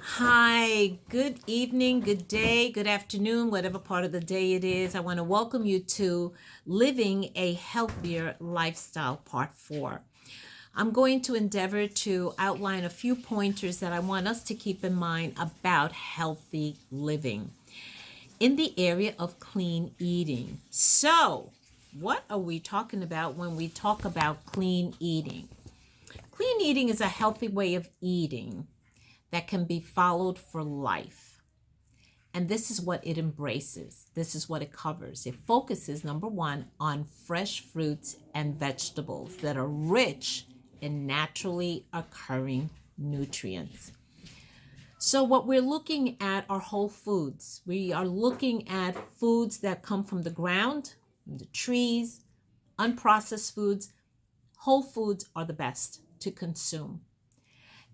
Hi, good evening, good day, good afternoon, whatever part of the day it is. I want to welcome you to Living a Healthier Lifestyle, Part 4. I'm going to endeavor to outline a few pointers that I want us to keep in mind about healthy living in the area of clean eating. So, what are we talking about when we talk about clean eating? Clean eating is a healthy way of eating that can be followed for life. And this is what it embraces. This is what it covers. It focuses, number one, on fresh fruits and vegetables that are rich in naturally occurring nutrients. So, what we're looking at are whole foods. We are looking at foods that come from the ground, from the trees, unprocessed foods. Whole foods are the best to consume,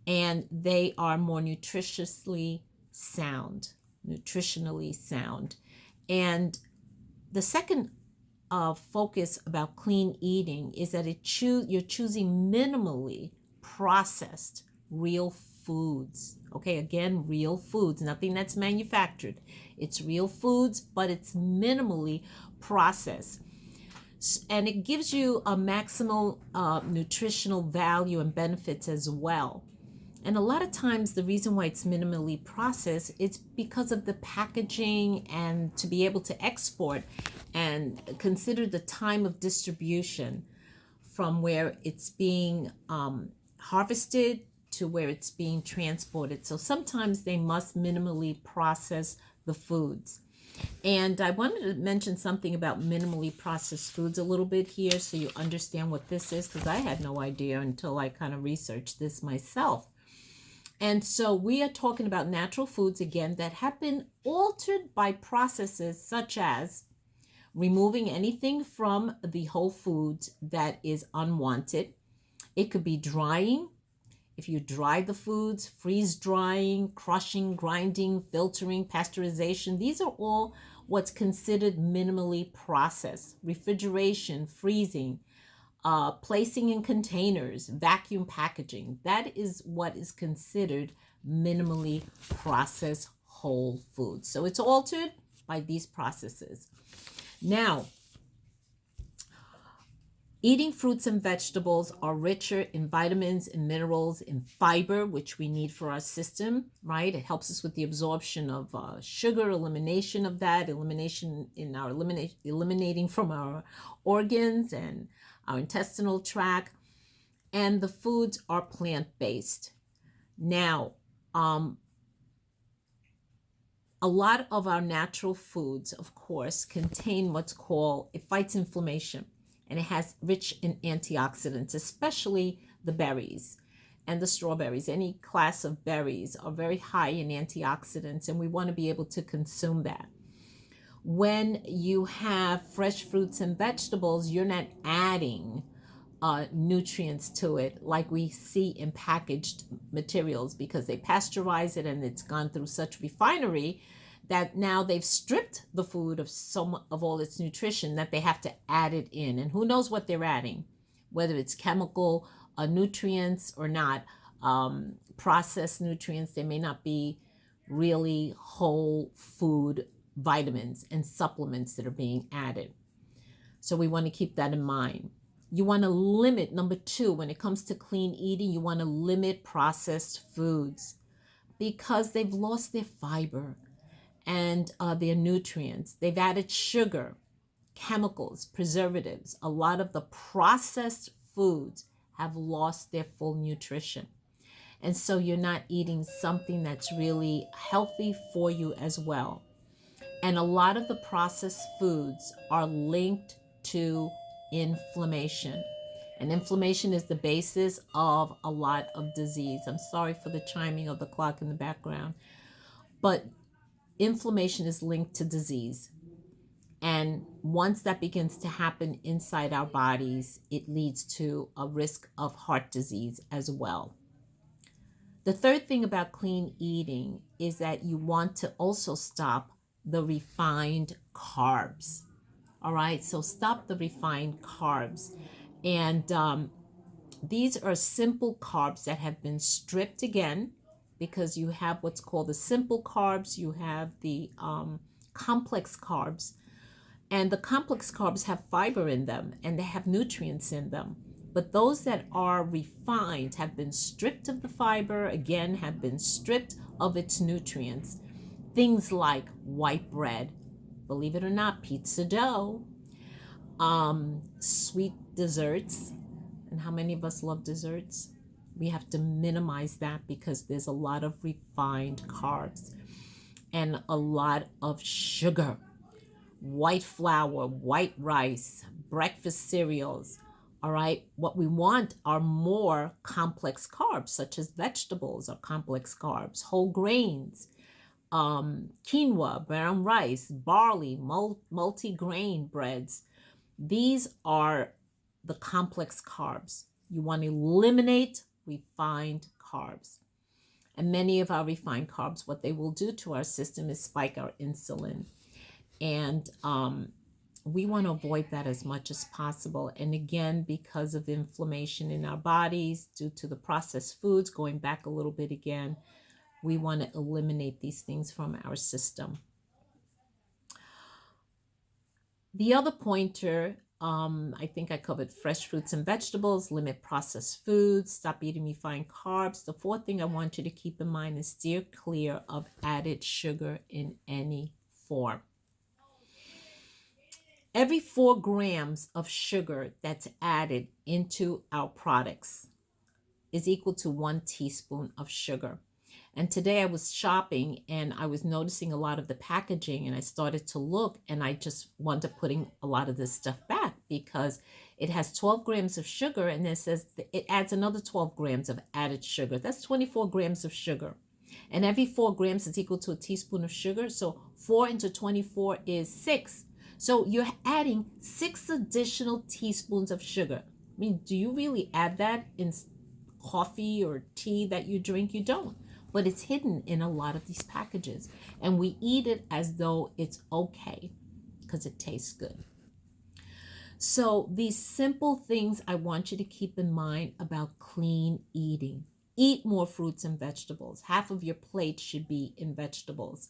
and they are more nutritionally sound. And the second focus about clean eating is that you're choosing minimally processed real foods. Okay, again, real foods, nothing that's manufactured. It's real foods, but it's minimally processed. And it gives you a maximal nutritional value and benefits as well. And a lot of times the reason why it's minimally processed is because of the packaging and to be able to export and consider the time of distribution from where it's being harvested to where it's being transported. So sometimes they must minimally process the foods. And I wanted to mention something about minimally processed foods a little bit here so you understand what this is, because I had no idea until I kind of researched this myself. And so we are talking about natural foods again that have been altered by processes such as removing anything from the whole foods that is unwanted. It could be drying. If you dry the foods, freeze drying, crushing, grinding, filtering, pasteurization, these are all what's considered minimally processed. Refrigeration, freezing, placing in containers, vacuum packaging. That is what is considered minimally processed whole foods. So it's altered by these processes. Now, eating fruits and vegetables are richer in vitamins and minerals, in fiber, which we need for our system, right? It helps us with the absorption of sugar, elimination of that, eliminating from our organs and our intestinal tract. And the foods are plant-based. Now, a lot of our natural foods, of course, contain what's called, it fights inflammation, and it has rich in antioxidants, especially the berries and the strawberries. Any class of berries are very high in antioxidants, and we want to be able to consume that. When you have fresh fruits and vegetables, you're not adding nutrients to it like we see in packaged materials, because they pasteurize it and it's gone through such refinery that now they've stripped the food of some of all its nutrition that they have to add it in, and who knows what they're adding, whether it's chemical nutrients or not. Processed nutrients, they may not be really whole food vitamins and supplements that are being added. So we want to keep that in mind. You want to limit, number two, when it comes to clean eating, you want to limit processed foods because they've lost their fiber and their nutrients. They've added sugar, chemicals, preservatives. A lot of the processed foods have lost their full nutrition. And so you're not eating something that's really healthy for you as well. And a lot of the processed foods are linked to inflammation. And inflammation is the basis of a lot of disease. I'm sorry for the chiming of the clock in the background. But inflammation is linked to disease. And once that begins to happen inside our bodies, it leads to a risk of heart disease as well. The third thing about clean eating is that you want to also stop the refined carbs. All right, so stop the refined carbs. And these are simple carbs that have been stripped again because you have what's called the simple carbs, you have the complex carbs. And the complex carbs have fiber in them and they have nutrients in them. But those that are refined have been stripped of the fiber, again, have been stripped of its nutrients. Things like white bread, believe it or not, pizza dough, sweet desserts. And how many of us love desserts? We have to minimize that because there's a lot of refined carbs and a lot of sugar. White flour, white rice, breakfast cereals. All right. What we want are more complex carbs, such as vegetables are complex carbs, whole grains, quinoa, brown rice, barley, multi-grain breads. These are the complex carbs. You want to eliminate refined carbs. And many of our refined carbs, what they will do to our system is spike our insulin. And we want to avoid that as much as possible. And again, because of inflammation in our bodies due to the processed foods, going back a little bit again, we want to eliminate these things from our system. The other pointer, I think I covered fresh fruits and vegetables, limit processed foods, stop eating refined carbs. The fourth thing I want you to keep in mind is steer clear of added sugar in any form. Every 4 grams of sugar that's added into our products is equal to 1 teaspoon of sugar. And today I was shopping and I was noticing a lot of the packaging and I started to look and I just wound up putting a lot of this stuff back because it has 12 grams of sugar and it says it adds another 12 grams of added sugar. That's 24 grams of sugar. And every 4 grams is equal to a teaspoon of sugar. So 4 into 24 is 6. So you're adding 6 additional teaspoons of sugar. I mean, do you really add that in coffee or tea that you drink? You don't. But it's hidden in a lot of these packages. And we eat it as though it's okay because it tastes good. So these simple things I want you to keep in mind about clean eating. Eat more fruits and vegetables. Half of your plate should be in vegetables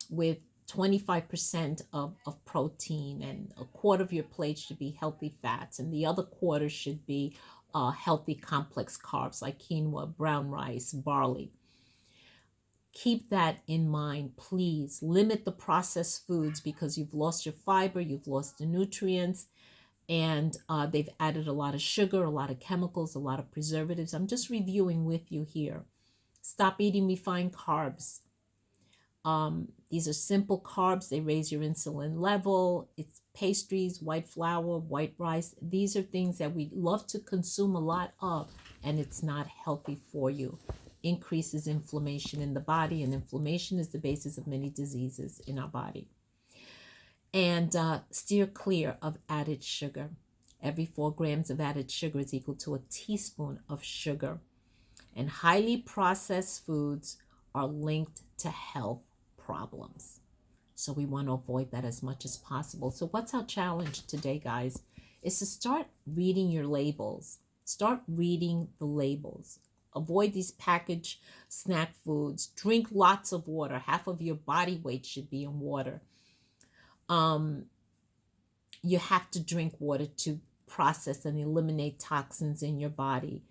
with 25% of protein, and a quarter of your plate should be healthy fats, and the other quarter should be healthy complex carbs like quinoa, brown rice, barley. Keep that in mind, please. Limit the processed foods because you've lost your fiber, you've lost the nutrients, and they've added a lot of sugar, a lot of chemicals, a lot of preservatives. I'm just reviewing with you here. Stop eating refined carbs. These are simple carbs. They raise your insulin level. It's pastries, white flour, white rice. These are things that we love to consume a lot of, and it's not healthy for you. Increases inflammation in the body, and inflammation is the basis of many diseases in our body. And steer clear of added sugar. Every 4 grams of added sugar is equal to a teaspoon of sugar. And highly processed foods are linked to health problems. So we want to avoid that as much as possible. So what's our challenge today, guys? Is to start reading your labels. Start reading the labels. Avoid these packaged snack foods. Drink lots of water. Half of your body weight should be in water. You have to drink water to process and eliminate toxins in your body.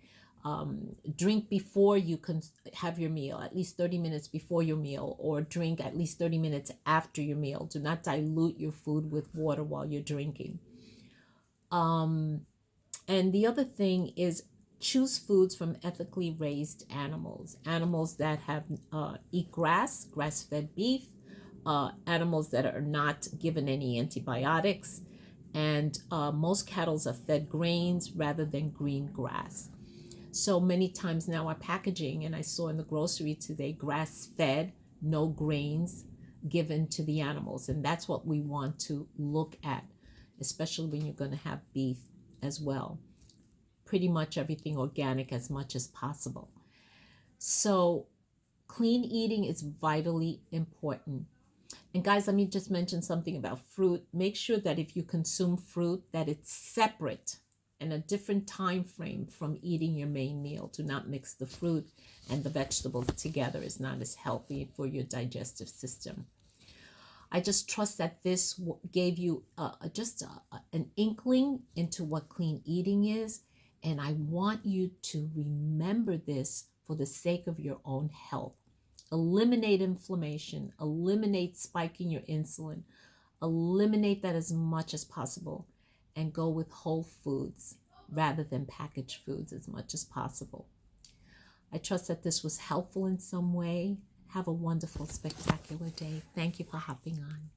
Drink before you can have your meal, at least 30 minutes before your meal, or drink at least 30 minutes after your meal. Do not dilute your food with water while you're drinking. And the other thing is choose foods from ethically raised animals, animals that have eat grass-fed beef, animals that are not given any antibiotics, and most cattle are fed grains rather than green grass. So many times now our packaging, and I saw in the grocery today, grass-fed, no grains given to the animals. And that's what we want to look at, especially when you're going to have beef as well. Pretty much everything organic as much as possible. So clean eating is vitally important. And guys, let me just mention something about fruit. Make sure that if you consume fruit, that it's separate and a different time frame from eating your main meal. Do not mix the fruit and the vegetables together. It's not as healthy for your digestive system. I just trust that this gave you an inkling into what clean eating is. And I want you to remember this for the sake of your own health. Eliminate inflammation, eliminate spiking your insulin, eliminate that as much as possible, and go with whole foods rather than packaged foods as much as possible. I trust that this was helpful in some way. Have a wonderful, spectacular day. Thank you for hopping on.